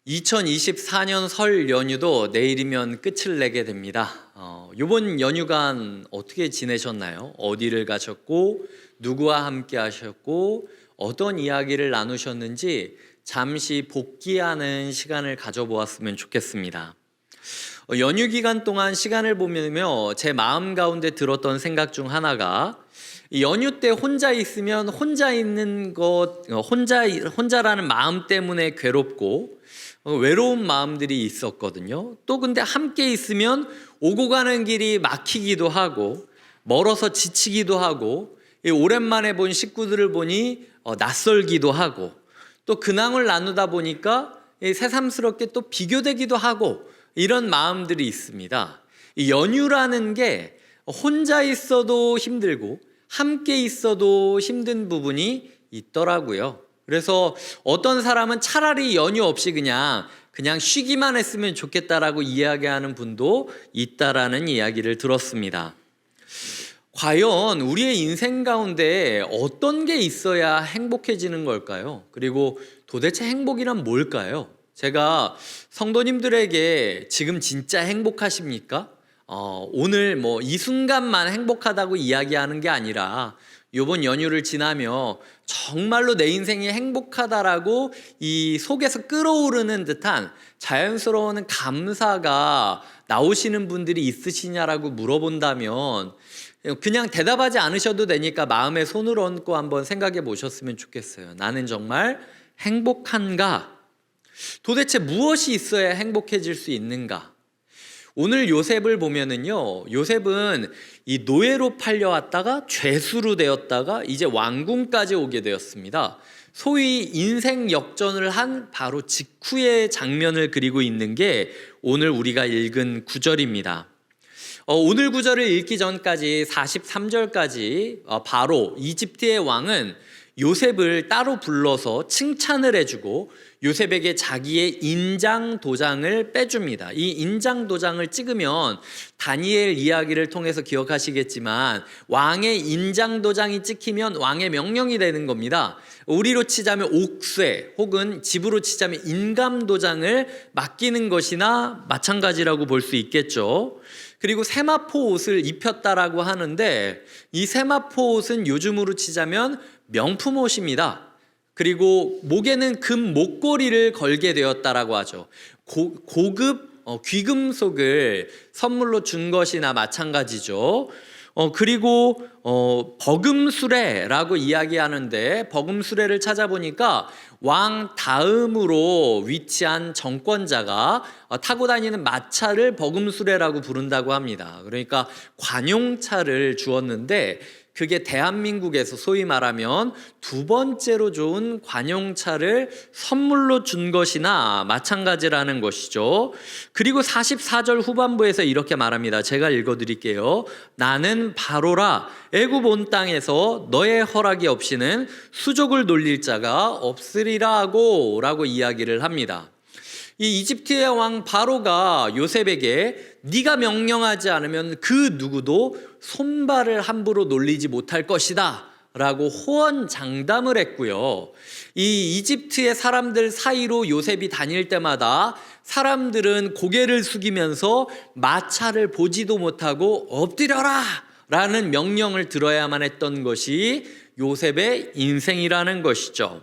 2024년 설 연휴도 내일이면 끝을 내게 됩니다. 이번 연휴간 어떻게 지내셨나요? 어디를 가셨고 누구와 함께 하셨고 어떤 이야기를 나누셨는지 잠시 복귀하는 시간을 가져보았으면 좋겠습니다. 연휴 기간 동안 시간을 보면요, 제 마음 가운데 들었던 생각 중 하나가 연휴 때 혼자 있으면 혼자 있는 것, 혼자라는 마음 때문에 괴롭고 외로운 마음들이 있었거든요. 또 근데 함께 있으면 오고 가는 길이 막히기도 하고 멀어서 지치기도 하고 오랜만에 본 식구들을 보니 낯설기도 하고 또 근황을 나누다 보니까 새삼스럽게 또 비교되기도 하고 이런 마음들이 있습니다. 이 연휴라는 게 혼자 있어도 힘들고 함께 있어도 힘든 부분이 있더라고요. 그래서 어떤 사람은 차라리 연휴 없이 그냥 쉬기만 했으면 좋겠다라고 이야기하는 분도 있다라는 이야기를 들었습니다. 과연 우리의 인생 가운데 어떤 게 있어야 행복해지는 걸까요? 그리고 도대체 행복이란 뭘까요? 제가 성도님들에게 지금 진짜 행복하십니까? 오늘 이 순간만 행복하다고 이야기하는 게 아니라 이번 연휴를 지나며 정말로 내 인생이 행복하다라고 이 속에서 끓어오르는 듯한 자연스러운 감사가 나오시는 분들이 있으시냐라고 물어본다면 그냥 대답하지 않으셔도 되니까 마음에 손을 얹고 한번 생각해 보셨으면 좋겠어요. 나는 정말 행복한가? 도대체 무엇이 있어야 행복해질 수 있는가? 오늘 요셉을 보면은요, 요셉은 이 노예로 팔려왔다가 죄수로 되었다가 이제 왕궁까지 오게 되었습니다. 소위 인생 역전을 한 바로 직후의 장면을 그리고 있는 게 오늘 우리가 읽은 구절입니다. 오늘 구절을 읽기 전까지 43절까지 바로 이집트의 왕은 요셉을 따로 불러서 칭찬을 해주고 요셉에게 자기의 인장 도장을 빼줍니다. 이 인장 도장을 찍으면 다니엘 이야기를 통해서 기억하시겠지만 왕의 인장 도장이 찍히면 왕의 명령이 되는 겁니다. 우리로 치자면 옥쇄 혹은 집으로 치자면 인감 도장을 맡기는 것이나 마찬가지라고 볼 수 있겠죠. 그리고 세마포 옷을 입혔다라고 하는데 이 세마포 옷은 요즘으로 치자면 명품 옷입니다. 그리고 목에는 금 목걸이를 걸게 되었다라고 하죠. 고급 귀금속을 선물로 준 것이나 마찬가지죠. 그리고 버금수레라고 이야기하는데 버금수레를 찾아보니까 왕 다음으로 위치한 정권자가 타고 다니는 마차를 버금수레라고 부른다고 합니다. 그러니까 관용차를 주었는데 그게 대한민국에서 소위 말하면 두 번째로 좋은 관용차를 선물로 준 것이나 마찬가지라는 것이죠. 그리고 44절 후반부에서 이렇게 말합니다. 제가 읽어드릴게요. 나는 바로라 애굽 온 땅에서 너의 허락이 없이는 수족을 놀릴 자가 없으리라 하고 라고 이야기를 합니다. 이 이집트의 왕 바로가 요셉에게 네가 명령하지 않으면 그 누구도 손발을 함부로 놀리지 못할 것이다 라고 호언장담을 했고요. 이 이집트의 사람들 사이로 요셉이 다닐 때마다 사람들은 고개를 숙이면서 마차를 보지도 못하고 엎드려라 라는 명령을 들어야만 했던 것이 요셉의 인생이라는 것이죠.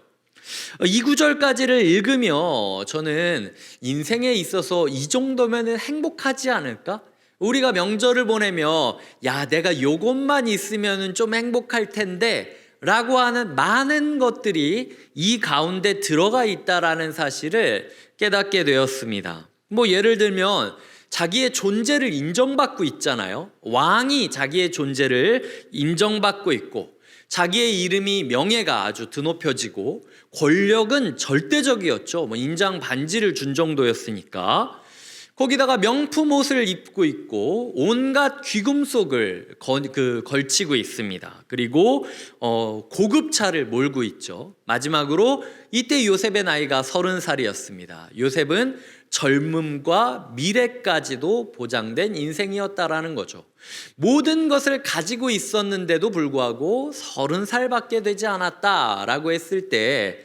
이 구절까지를 읽으며 저는 인생에 있어서 이 정도면 행복하지 않을까? 우리가 명절을 보내며 내가 요것만 있으면 좀 행복할 텐데 라고 하는 많은 것들이 이 가운데 들어가 있다라는 사실을 깨닫게 되었습니다. 예를 들면 자기의 존재를 인정받고 있잖아요. 왕이 자기의 존재를 인정받고 있고 자기의 이름이 명예가 아주 드높여지고 권력은 절대적이었죠. 인장 반지를 준 정도였으니까. 거기다가 명품 옷을 입고 있고 온갖 귀금속을 걸치고 있습니다. 그리고 고급차를 몰고 있죠. 마지막으로 이때 요셉의 나이가 30살이었습니다. 요셉은 젊음과 미래까지도 보장된 인생이었다라는 거죠. 모든 것을 가지고 있었는데도 불구하고 30살밖에 되지 않았다라고 했을 때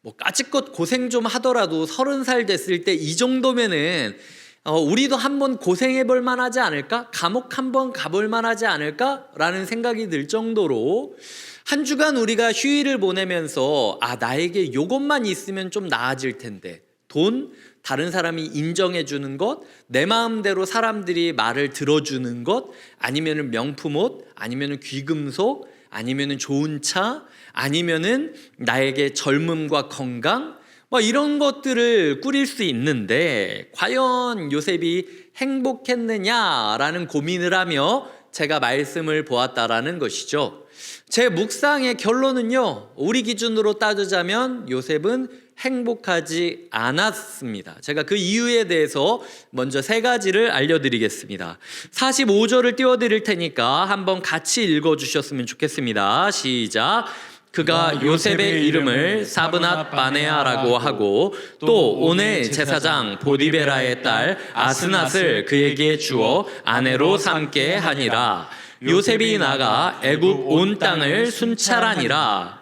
뭐 까짓것 고생 좀 하더라도 30살 됐을 때 이 정도면은 우리도 한번 고생해 볼 만하지 않을까? 감옥 한번 가볼 만하지 않을까? 라는 생각이 들 정도로 한 주간 우리가 휴일을 보내면서 나에게 요것만 있으면 좀 나아질 텐데, 돈, 다른 사람이 인정해 주는 것, 내 마음대로 사람들이 말을 들어주는 것, 아니면은 명품 옷, 아니면은 귀금속, 아니면은 좋은 차, 아니면은 나에게 젊음과 건강, 뭐 이런 것들을 꾸릴 수 있는데 과연 요셉이 행복했느냐라는 고민을 하며 제가 말씀을 보았다라는 것이죠. 제 묵상의 결론은요, 우리 기준으로 따지자면 요셉은 행복하지 않았습니다. 제가 그 이유에 대해서 먼저 3가지를 알려드리겠습니다. 45절을 띄워드릴 테니까 한번 같이 읽어주셨으면 좋겠습니다. 시작. 그가 요셉의 이름을 사브낫 바네아라고 하고 또 온의 제사장 보디베라의 딸 아스낫을 그에게 주어 아내로 삼게 하니라. 요셉이 나가 애굽 온 땅을 순찰하니라.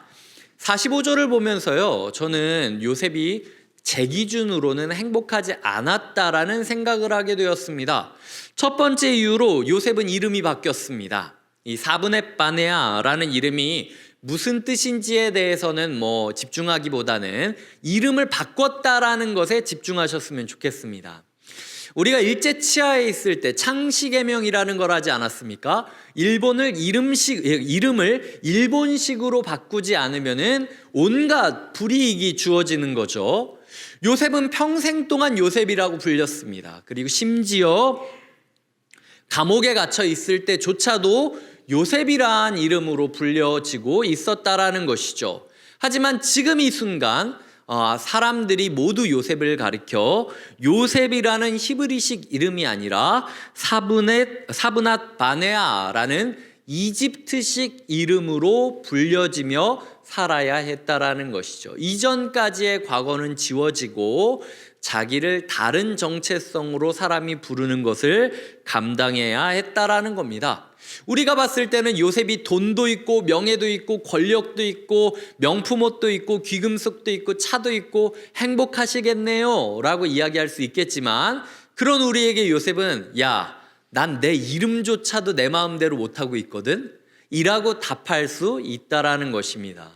45절을 보면서요, 저는 요셉이 제 기준으로는 행복하지 않았다라는 생각을 하게 되었습니다. 첫 번째 이유로 요셉은 이름이 바뀌었습니다. 이 사브넷 바네아라는 이름이 무슨 뜻인지에 대해서는 집중하기보다는 이름을 바꿨다라는 것에 집중하셨으면 좋겠습니다. 우리가 일제 치하에 있을 때 창씨개명이라는 걸 하지 않았습니까? 이름을 일본식으로 바꾸지 않으면은 온갖 불이익이 주어지는 거죠. 요셉은 평생 동안 요셉이라고 불렸습니다. 그리고 심지어 감옥에 갇혀 있을 때조차도 요셉이란 이름으로 불려지고 있었다라는 것이죠. 하지만 지금 이 순간 사람들이 모두 요셉을 가리켜 요셉이라는 히브리식 이름이 아니라 사브낫 바네아라는 이집트식 이름으로 불려지며 살아야 했다라는 것이죠. 이전까지의 과거는 지워지고 자기를 다른 정체성으로 사람이 부르는 것을 감당해야 했다라는 겁니다. 우리가 봤을 때는 요셉이 돈도 있고 명예도 있고 권력도 있고 명품 옷도 있고 귀금속도 있고 차도 있고 행복하시겠네요 라고 이야기할 수 있겠지만, 그런 우리에게 요셉은 난 내 이름조차도 내 마음대로 못하고 있거든 이라고 답할 수 있다라는 것입니다.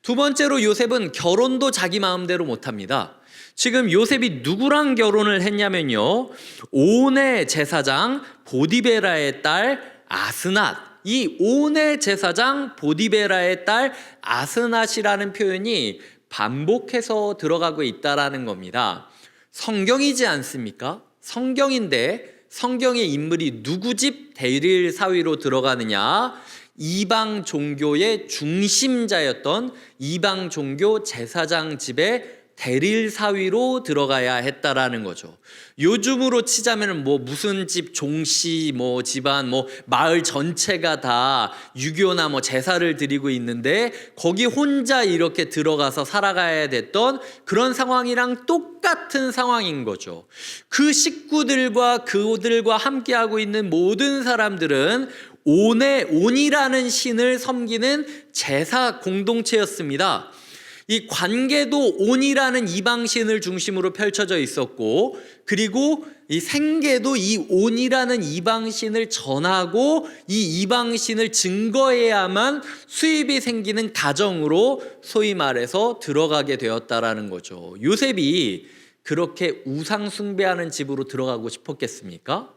두 번째로 요셉은 결혼도 자기 마음대로 못합니다. 지금 요셉이 누구랑 결혼을 했냐면요, 온의 제사장 보디베라의 딸 아스낫, 이 온의 제사장 보디베라의 딸 아스낫이라는 표현이 반복해서 들어가고 있다라는 겁니다. 성경이지 않습니까? 성경인데 성경의 인물이 누구 집 대릴 사위로 들어가느냐? 이방 종교의 중심자였던 이방 종교 제사장 집에 대릴 사위로 들어가야 했다라는 거죠. 요즘으로 치자면 무슨 집 종씨 집안 마을 전체가 다 유교나 제사를 드리고 있는데 거기 혼자 이렇게 들어가서 살아가야 됐던 그런 상황이랑 똑같은 상황인 거죠. 그 식구들과 그들과 함께하고 있는 모든 사람들은 온이라는 신을 섬기는 제사 공동체였습니다. 이 관계도 온이라는 이방신을 중심으로 펼쳐져 있었고, 그리고 이 생계도 이 온이라는 이방신을 전하고 이 이방신을 증거해야만 수입이 생기는 가정으로 소위 말해서 들어가게 되었다라는 거죠. 요셉이 그렇게 우상 숭배하는 집으로 들어가고 싶었겠습니까?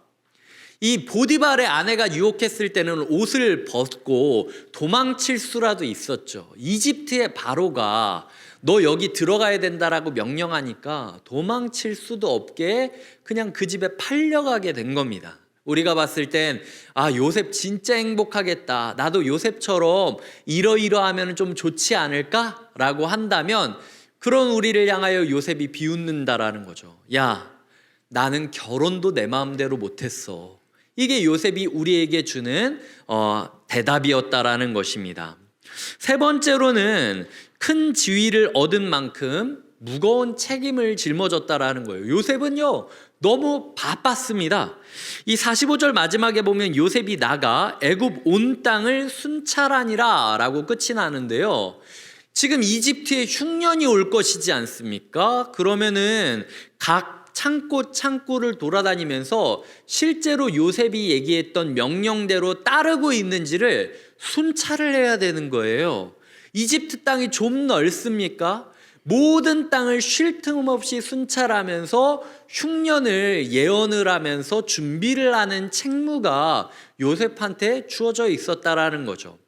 이 보디발의 아내가 유혹했을 때는 옷을 벗고 도망칠 수라도 있었죠. 이집트의 바로가 너 여기 들어가야 된다라고 명령하니까 도망칠 수도 없게 그냥 그 집에 팔려가게 된 겁니다. 우리가 봤을 땐 요셉 진짜 행복하겠다, 나도 요셉처럼 이러이러하면 좀 좋지 않을까? 라고 한다면 그런 우리를 향하여 요셉이 비웃는다라는 거죠. 나는 결혼도 내 마음대로 못했어. 이게 요셉이 우리에게 주는 대답이었다라는 것입니다. 세 번째로는 큰 지위를 얻은 만큼 무거운 책임을 짊어졌다라는 거예요. 요셉은요, 너무 바빴습니다. 이 45절 마지막에 보면 요셉이 나가 애굽 온 땅을 순찰하니라 라고 끝이 나는데요, 지금 이집트에 흉년이 올 것이지 않습니까? 그러면은 각 창고를 돌아다니면서 실제로 요셉이 얘기했던 명령대로 따르고 있는지를 순찰을 해야 되는 거예요. 이집트 땅이 좀 넓습니까? 모든 땅을 쉴 틈 없이 순찰하면서 흉년을 예언을 하면서 준비를 하는 책무가 요셉한테 주어져 있었다라는 거죠.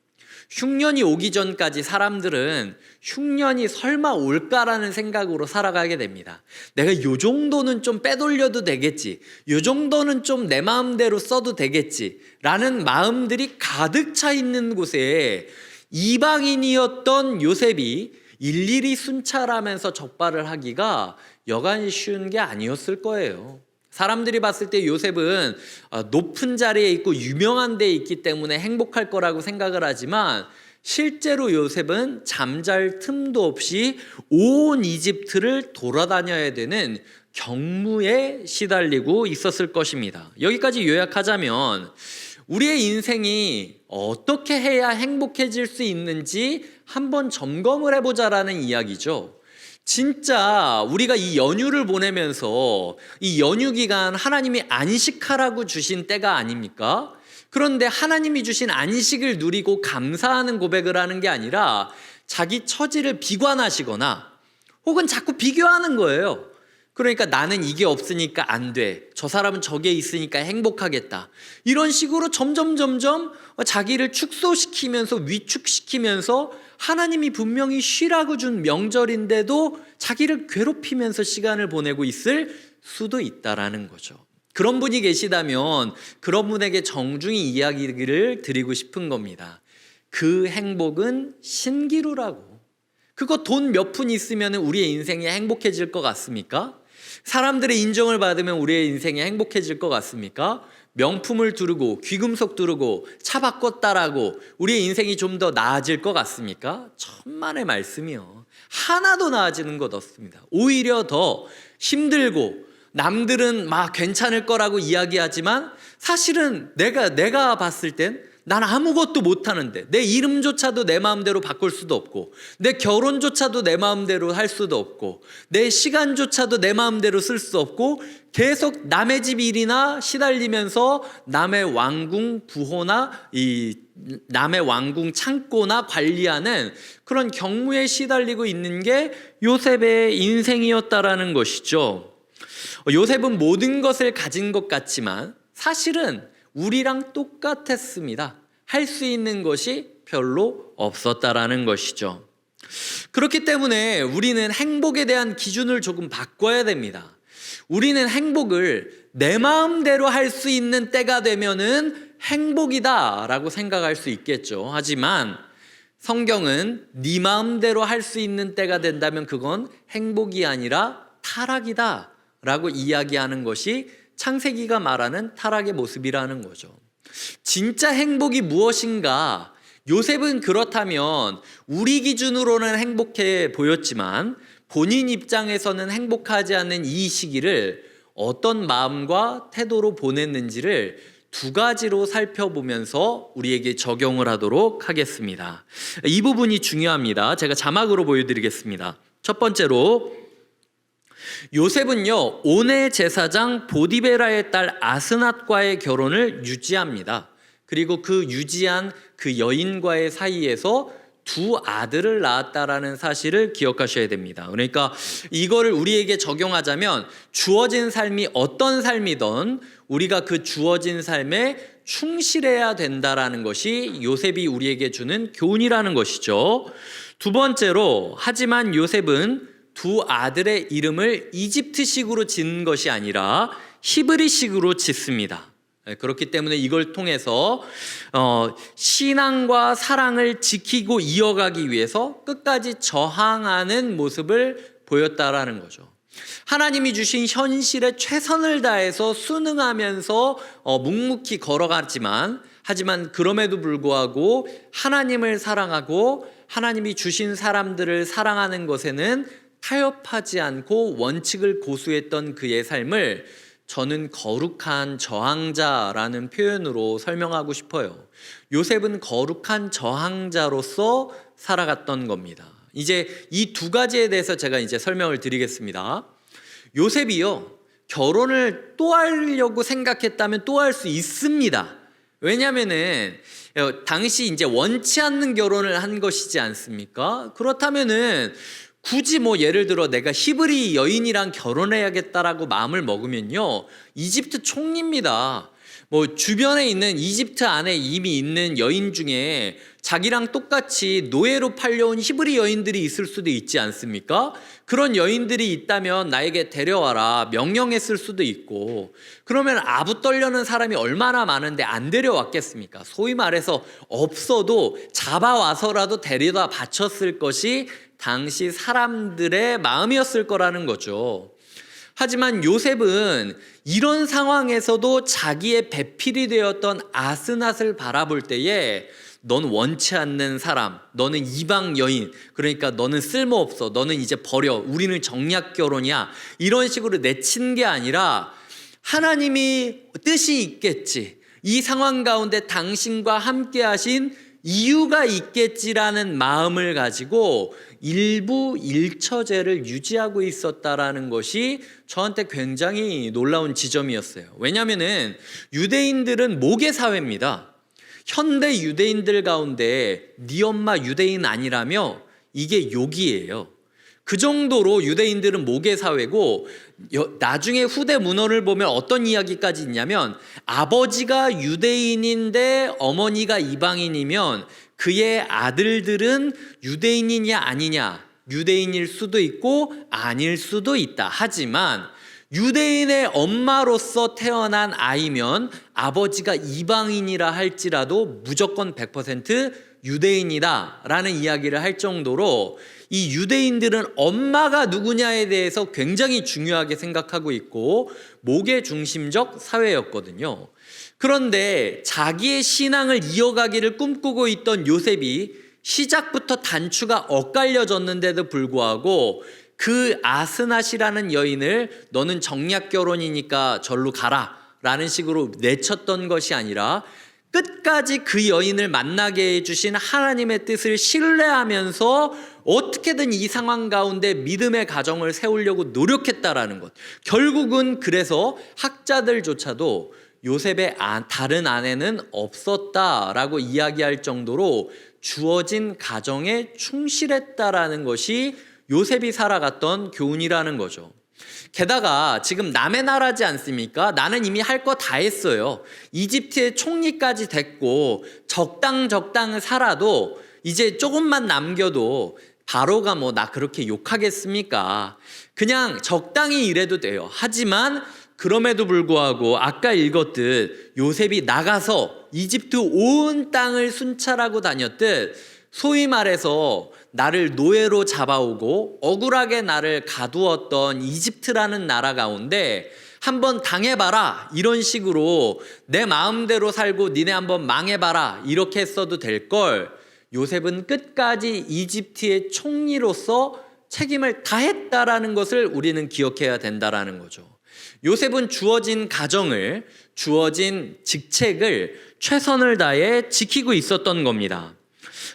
흉년이 오기 전까지 사람들은 흉년이 설마 올까라는 생각으로 살아가게 됩니다. 내가 요 정도는 좀 빼돌려도 되겠지, 요 정도는 좀 내 마음대로 써도 되겠지 라는 마음들이 가득 차 있는 곳에 이방인이었던 요셉이 일일이 순찰하면서 적발을 하기가 여간 쉬운 게 아니었을 거예요. 사람들이 봤을 때 요셉은 높은 자리에 있고 유명한 데에 있기 때문에 행복할 거라고 생각을 하지만 실제로 요셉은 잠잘 틈도 없이 온 이집트를 돌아다녀야 되는 경무에 시달리고 있었을 것입니다. 여기까지 요약하자면 우리의 인생이 어떻게 해야 행복해질 수 있는지 한번 점검을 해보자라는 이야기죠. 진짜 우리가 이 연휴를 보내면서 이 연휴 기간 하나님이 안식하라고 주신 때가 아닙니까? 그런데 하나님이 주신 안식을 누리고 감사하는 고백을 하는 게 아니라 자기 처지를 비관하시거나 혹은 자꾸 비교하는 거예요. 그러니까 나는 이게 없으니까 안 돼, 저 사람은 저게 있으니까 행복하겠다, 이런 식으로 점점 자기를 축소시키면서 위축시키면서 하나님이 분명히 쉬라고 준 명절인데도 자기를 괴롭히면서 시간을 보내고 있을 수도 있다라는 거죠. 그런 분이 계시다면 그런 분에게 정중히 이야기를 드리고 싶은 겁니다. 그 행복은 신기루라고. 그거 돈 몇 푼 있으면 우리의 인생이 행복해질 것 같습니까? 사람들의 인정을 받으면 우리의 인생이 행복해질 것 같습니까? 명품을 두르고 귀금속 두르고 차 바꿨다라고 우리의 인생이 좀 더 나아질 것 같습니까? 천만의 말씀이요. 하나도 나아지는 것 없습니다. 오히려 더 힘들고 남들은 막 괜찮을 거라고 이야기하지만 사실은 내가 봤을 땐 난 아무것도 못하는데 내 이름조차도 내 마음대로 바꿀 수도 없고 내 결혼조차도 내 마음대로 할 수도 없고 내 시간조차도 내 마음대로 쓸 수 없고 계속 남의 집 일이나 시달리면서 남의 왕궁 부호나 남의 왕궁 창고나 관리하는 그런 경무에 시달리고 있는 게 요셉의 인생이었다라는 것이죠. 요셉은 모든 것을 가진 것 같지만 사실은 우리랑 똑같았습니다. 할 수 있는 것이 별로 없었다라는 것이죠. 그렇기 때문에 우리는 행복에 대한 기준을 조금 바꿔야 됩니다. 우리는 행복을 내 마음대로 할 수 있는 때가 되면은 행복이다라고 생각할 수 있겠죠. 하지만 성경은 네 마음대로 할 수 있는 때가 된다면 그건 행복이 아니라 타락이다라고 이야기하는 것이 창세기가 말하는 타락의 모습이라는 거죠. 진짜 행복이 무엇인가? 요셉은 그렇다면 우리 기준으로는 행복해 보였지만 본인 입장에서는 행복하지 않는 이 시기를 어떤 마음과 태도로 보냈는지를 두 가지로 살펴보면서 우리에게 적용을 하도록 하겠습니다. 이 부분이 중요합니다. 제가 자막으로 보여드리겠습니다. 첫 번째로 요셉은요, 온의 제사장 보디베라의 딸 아스낫과의 결혼을 유지합니다. 그리고 그 유지한 그 여인과의 사이에서 두 아들을 낳았다라는 사실을 기억하셔야 됩니다. 그러니까 이거를 우리에게 적용하자면 주어진 삶이 어떤 삶이든 우리가 그 주어진 삶에 충실해야 된다라는 것이 요셉이 우리에게 주는 교훈이라는 것이죠. 두 번째로, 하지만 요셉은 두 아들의 이름을 이집트식으로 짓는 것이 아니라 히브리식으로 짓습니다. 그렇기 때문에 이걸 통해서 신앙과 사랑을 지키고 이어가기 위해서 끝까지 저항하는 모습을 보였다라는 거죠. 하나님이 주신 현실에 최선을 다해서 순응하면서 묵묵히 걸어갔지만 하지만 그럼에도 불구하고 하나님을 사랑하고 하나님이 주신 사람들을 사랑하는 것에는 타협하지 않고 원칙을 고수했던 그의 삶을 저는 거룩한 저항자라는 표현으로 설명하고 싶어요. 요셉은 거룩한 저항자로서 살아갔던 겁니다. 이제 이 두 가지에 대해서 제가 이제 설명을 드리겠습니다. 요셉이요, 결혼을 또 하려고 생각했다면 또 할 수 있습니다. 왜냐면은 당시 이제 원치 않는 결혼을 한 것이지 않습니까? 그렇다면은 굳이 뭐 예를 들어 내가 히브리 여인이랑 결혼해야겠다라고 마음을 먹으면요, 이집트 총리입니다. 뭐 주변에 있는 이집트 안에 이미 있는 여인 중에 자기랑 똑같이 노예로 팔려온 히브리 여인들이 있을 수도 있지 않습니까? 그런 여인들이 있다면 나에게 데려와라 명령했을 수도 있고, 그러면 아부 떨려는 사람이 얼마나 많은데 안 데려왔겠습니까? 소위 말해서 없어도 잡아와서라도 데려다 바쳤을 것이 당시 사람들의 마음이었을 거라는 거죠. 하지만 요셉은 이런 상황에서도 자기의 배필이 되었던 아스낫을 바라볼 때에 넌 원치 않는 사람, 너는 이방 여인, 그러니까 너는 쓸모없어, 너는 이제 버려, 우리는 정략 결혼이야, 이런 식으로 내친 게 아니라 하나님이 뜻이 있겠지, 이 상황 가운데 당신과 함께 하신 이유가 있겠지라는 마음을 가지고 일부 일처제를 유지하고 있었다라는 것이 저한테 굉장히 놀라운 지점이었어요. 왜냐하면은 유대인들은 모계 사회입니다. 현대 유대인들 가운데 네 엄마 유대인 아니라며 이게 욕이에요. 그 정도로 유대인들은 모계 사회고, 나중에 후대 문헌을 보면 어떤 이야기까지 있냐면 아버지가 유대인인데 어머니가 이방인이면 그의 아들들은 유대인이냐 아니냐, 유대인일 수도 있고 아닐 수도 있다. 하지만 유대인의 엄마로서 태어난 아이면 아버지가 이방인이라 할지라도 무조건 100% 유대인이다 라는 이야기를 할 정도로 이 유대인들은 엄마가 누구냐에 대해서 굉장히 중요하게 생각하고 있고 모계 중심적 사회였거든요. 그런데 자기의 신앙을 이어가기를 꿈꾸고 있던 요셉이 시작부터 단추가 엇갈려졌는데도 불구하고 그 아스낫이라는 여인을 너는 정략 결혼이니까 절로 가라 라는 식으로 내쳤던 것이 아니라 끝까지 그 여인을 만나게 해주신 하나님의 뜻을 신뢰하면서 어떻게든 이 상황 가운데 믿음의 가정을 세우려고 노력했다라는 것. 결국은 그래서 학자들조차도 요셉의 다른 아내는 없었다라고 이야기할 정도로 주어진 가정에 충실했다라는 것이 요셉이 살아갔던 교훈이라는 거죠. 게다가 지금 남의 나라지 않습니까? 나는 이미 할 거 다 했어요. 이집트의 총리까지 됐고 적당 살아도 이제 조금만 남겨도 바로가 뭐 나 그렇게 욕하겠습니까? 그냥 적당히 일해도 돼요. 하지만 그럼에도 불구하고 아까 읽었듯 요셉이 나가서 이집트 온 땅을 순찰하고 다녔듯 소위 말해서 나를 노예로 잡아오고 억울하게 나를 가두었던 이집트라는 나라 가운데 한번 당해봐라 이런 식으로 내 마음대로 살고 니네 한번 망해봐라 이렇게 했어도 될 걸 요셉은 끝까지 이집트의 총리로서 책임을 다했다라는 것을 우리는 기억해야 된다라는 거죠. 요셉은 주어진 가정을, 주어진 직책을 최선을 다해 지키고 있었던 겁니다.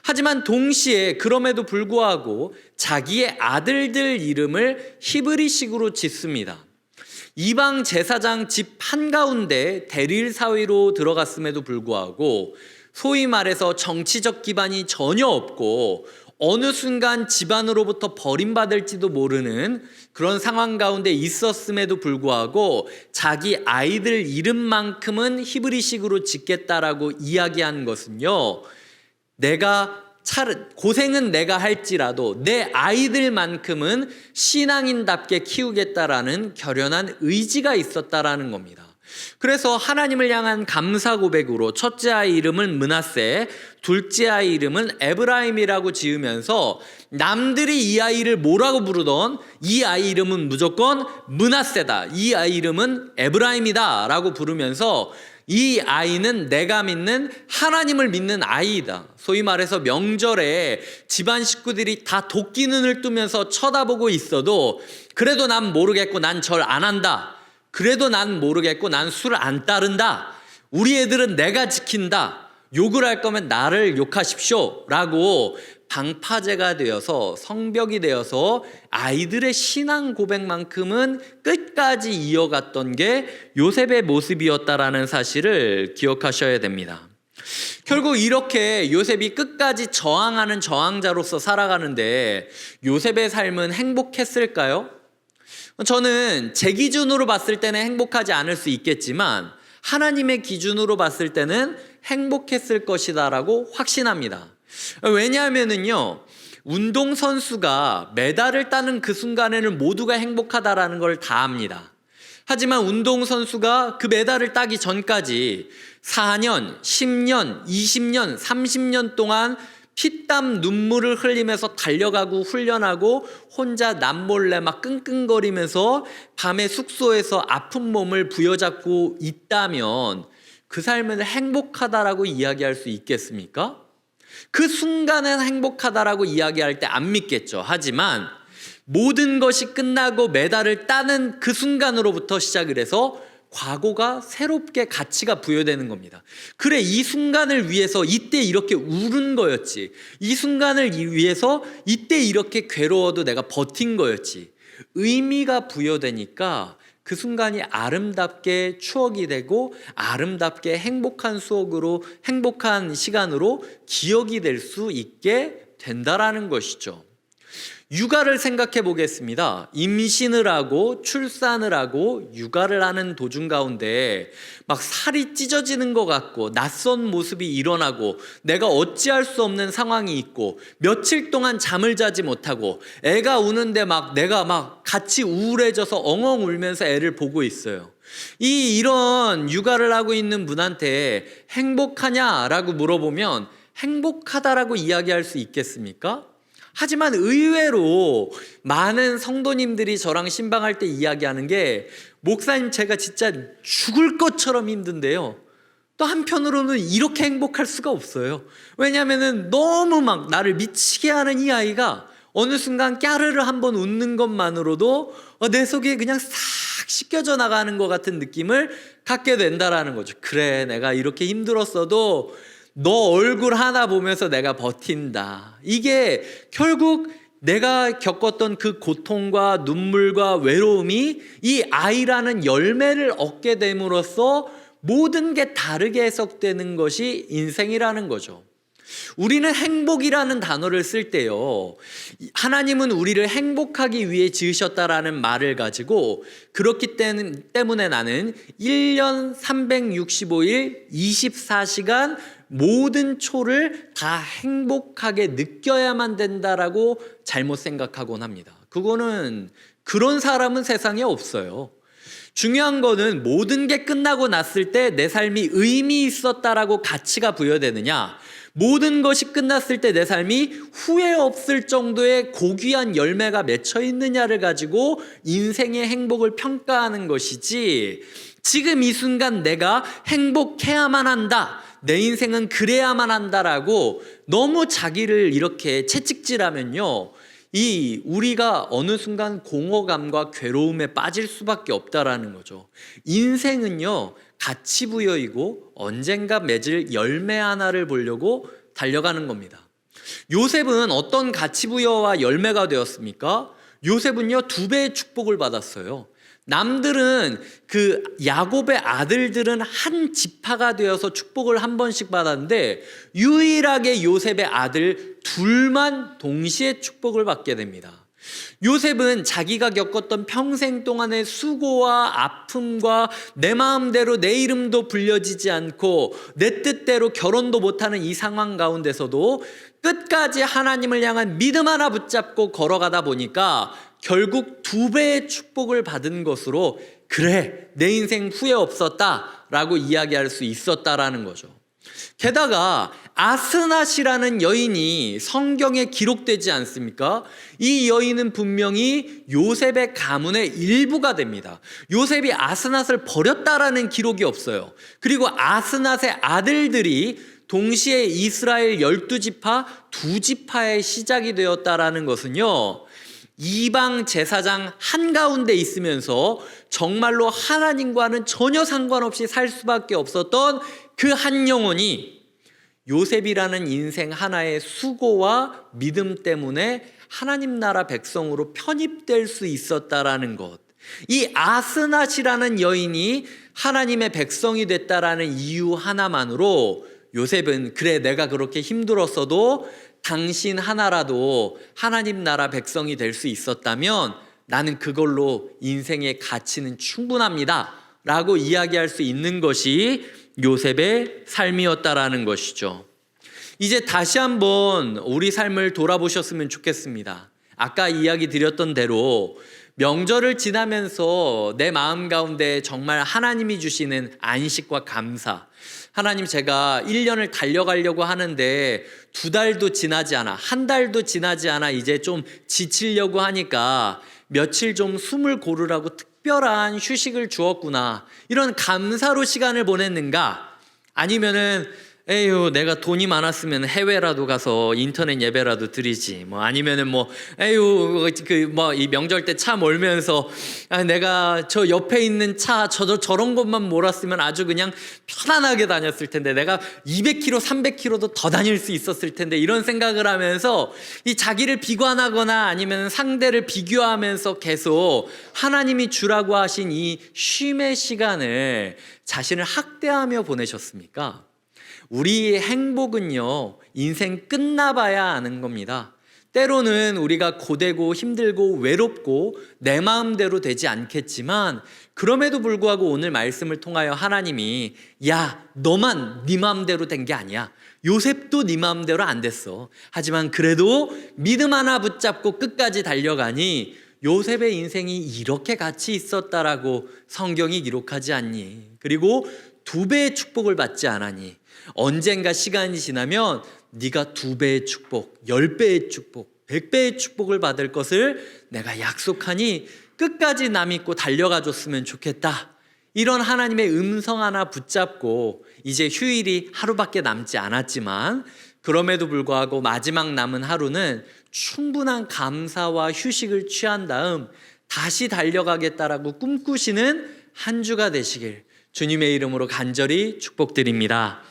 하지만 동시에 그럼에도 불구하고 자기의 아들들 이름을 히브리식으로 짓습니다. 이방 제사장 집 한가운데 대릴 사위로 들어갔음에도 불구하고 소위 말해서 정치적 기반이 전혀 없고 어느 순간 집안으로부터 버림받을지도 모르는 그런 상황 가운데 있었음에도 불구하고 자기 아이들 이름만큼은 히브리식으로 짓겠다라고 이야기한 것은요, 고생은 내가 할지라도 내 아이들만큼은 신앙인답게 키우겠다라는 결연한 의지가 있었다라는 겁니다. 그래서 하나님을 향한 감사 고백으로 첫째 아이 이름은 므낫세, 둘째 아이 이름은 에브라임이라고 지으면서 남들이 이 아이를 뭐라고 부르던 이 아이 이름은 무조건 므낫세다, 이 아이 이름은 에브라임이다 라고 부르면서 이 아이는 내가 믿는 하나님을 믿는 아이이다. 소위 말해서 명절에 집안 식구들이 다 도끼 눈을 뜨면서 쳐다보고 있어도 그래도 난 모르겠고 난 절 안 한다, 그래도 난 모르겠고 난 술 안 따른다, 우리 애들은 내가 지킨다, 욕을 할 거면 나를 욕하십시오 라고 방파제가 되어서 성벽이 되어서 아이들의 신앙 고백만큼은 끝까지 이어갔던 게 요셉의 모습이었다라는 사실을 기억하셔야 됩니다. 결국 이렇게 요셉이 끝까지 저항하는 저항자로서 살아가는데 요셉의 삶은 행복했을까요? 저는 제 기준으로 봤을 때는 행복하지 않을 수 있겠지만 하나님의 기준으로 봤을 때는 행복했을 것이다라고 확신합니다. 왜냐하면은요, 운동선수가 메달을 따는 그 순간에는 모두가 행복하다라는 걸 다 압니다. 하지만 운동선수가 그 메달을 따기 전까지 4년, 10년, 20년, 30년 동안 피땀 눈물을 흘리면서 달려가고 훈련하고 혼자 남몰래 막 끙끙거리면서 밤에 숙소에서 아픈 몸을 부여잡고 있다면 그 삶은 행복하다라고 이야기할 수 있겠습니까? 그 순간은 행복하다라고 이야기할 때 안 믿겠죠. 하지만 모든 것이 끝나고 메달을 따는 그 순간으로부터 시작을 해서 과거가 새롭게 가치가 부여되는 겁니다. 그래, 이 순간을 위해서 이때 이렇게 울은 거였지. 이 순간을 위해서 이때 이렇게 괴로워도 내가 버틴 거였지. 의미가 부여되니까 그 순간이 아름답게 추억이 되고 아름답게 행복한 추억으로, 행복한 시간으로 기억이 될 수 있게 된다라는 것이죠. 육아를 생각해 보겠습니다. 임신을 하고 출산을 하고 육아를 하는 도중 가운데 막 살이 찢어지는 것 같고 낯선 모습이 일어나고 내가 어찌할 수 없는 상황이 있고 며칠 동안 잠을 자지 못하고 애가 우는데 막 내가 막 같이 우울해져서 엉엉 울면서 애를 보고 있어요. 이런 육아를 하고 있는 분한테 행복하냐라고 물어보면 행복하다라고 이야기할 수 있겠습니까? 하지만 의외로 많은 성도님들이 저랑 신방할 때 이야기하는 게 목사님 제가 진짜 죽을 것처럼 힘든데요, 또 한편으로는 이렇게 행복할 수가 없어요. 왜냐하면 너무 막 나를 미치게 하는 이 아이가 어느 순간 까르르 한번 웃는 것만으로도 내 속에 그냥 싹 씻겨져 나가는 것 같은 느낌을 갖게 된다라는 거죠. 그래, 내가 이렇게 힘들었어도 너 얼굴 하나 보면서 내가 버틴다. 이게 결국 내가 겪었던 그 고통과 눈물과 외로움이 이 아이라는 열매를 얻게 됨으로써 모든 게 다르게 해석되는 것이 인생이라는 거죠. 우리는 행복이라는 단어를 쓸 때요, 하나님은 우리를 행복하기 위해 지으셨다라는 말을 가지고 그렇기 때문에 나는 1년 365일 24시간 모든 초를 다 행복하게 느껴야만 된다라고 잘못 생각하곤 합니다. 그거는, 그런 사람은 세상에 없어요. 중요한 거는 모든 게 끝나고 났을 때 내 삶이 의미 있었다라고 가치가 부여되느냐, 모든 것이 끝났을 때 내 삶이 후회 없을 정도의 고귀한 열매가 맺혀 있느냐를 가지고 인생의 행복을 평가하는 것이지, 지금 이 순간 내가 행복해야만 한다, 내 인생은 그래야만 한다라고 너무 자기를 이렇게 채찍질하면요, 우리가 어느 순간 공허감과 괴로움에 빠질 수밖에 없다라는 거죠. 인생은요, 가치 부여이고 언젠가 맺을 열매 하나를 보려고 달려가는 겁니다. 요셉은 어떤 가치 부여와 열매가 되었습니까? 요셉은요, 2배의 축복을 받았어요. 남들은 그 야곱의 아들들은 한 지파가 되어서 축복을 한 번씩 받았는데 유일하게 요셉의 아들 둘만 동시에 축복을 받게 됩니다. 요셉은 자기가 겪었던 평생 동안의 수고와 아픔과 내 마음대로 내 이름도 불려지지 않고 내 뜻대로 결혼도 못하는 이 상황 가운데서도 끝까지 하나님을 향한 믿음 하나 붙잡고 걸어가다 보니까 결국 2배의 축복을 받은 것으로, 그래, 내 인생 후회 없었다라고 이야기할 수 있었다라는 거죠. 게다가 아스낫이라는 여인이 성경에 기록되지 않습니까? 이 여인은 분명히 요셉의 가문의 일부가 됩니다. 요셉이 아스낫을 버렸다라는 기록이 없어요. 그리고 아스낫의 아들들이 동시에 이스라엘 12지파 2지파의 시작이 되었다라는 것은요, 이방 제사장 한가운데 있으면서 정말로 하나님과는 전혀 상관없이 살 수밖에 없었던 그 한 영혼이 요셉이라는 인생 하나의 수고와 믿음 때문에 하나님 나라 백성으로 편입될 수 있었다라는 것. 이 아스낫이라는 여인이 하나님의 백성이 됐다라는 이유 하나만으로 요셉은 그래 내가 그렇게 힘들었어도 당신 하나라도 하나님 나라 백성이 될 수 있었다면 나는 그걸로 인생의 가치는 충분합니다 라고 이야기할 수 있는 것이 요셉의 삶이었다라는 것이죠. 이제 다시 한번 우리 삶을 돌아보셨으면 좋겠습니다. 아까 이야기 드렸던 대로 명절을 지나면서 내 마음 가운데 정말 하나님이 주시는 안식과 감사, 하나님 제가 1년을 달려가려고 하는데 2달도 지나지 않아, 1달도 지나지 않아 이제 좀 지치려고 하니까 며칠 좀 숨을 고르라고 특별한 휴식을 주었구나, 이런 감사로 시간을 보냈는가? 아니면은 에휴 내가 돈이 많았으면 해외라도 가서 인터넷 예배라도 드리지, 뭐 아니면은 뭐 에휴 이 명절 때 차 몰면서 내가 저 옆에 있는 차 저런 것만 몰았으면 아주 그냥 편안하게 다녔을 텐데, 내가 200km 300km도 더 다닐 수 있었을 텐데, 이런 생각을 하면서 이 자기를 비관하거나 아니면 상대를 비교하면서 계속 하나님이 주라고 하신 이 쉼의 시간을 자신을 학대하며 보내셨습니까? 우리의 행복은요, 인생 끝나봐야 아는 겁니다. 때로는 우리가 고되고 힘들고 외롭고 내 마음대로 되지 않겠지만, 그럼에도 불구하고 오늘 말씀을 통하여 하나님이 야 너만 네 마음대로 된 게 아니야, 요셉도 네 마음대로 안 됐어, 하지만 그래도 믿음 하나 붙잡고 끝까지 달려가니 요셉의 인생이 이렇게 가치 있었다라고 성경이 기록하지 않니? 그리고 2배의 축복을 받지 않았니? 언젠가 시간이 지나면 네가 2배의 축복, 10배의 축복, 100배의 축복을 받을 것을 내가 약속하니 끝까지 나 믿고 달려가 줬으면 좋겠다. 이런 하나님의 음성 하나 붙잡고 이제 휴일이 하루밖에 남지 않았지만, 그럼에도 불구하고 마지막 남은 하루는 충분한 감사와 휴식을 취한 다음 다시 달려가겠다라고 꿈꾸시는 한 주가 되시길 주님의 이름으로 간절히 축복드립니다.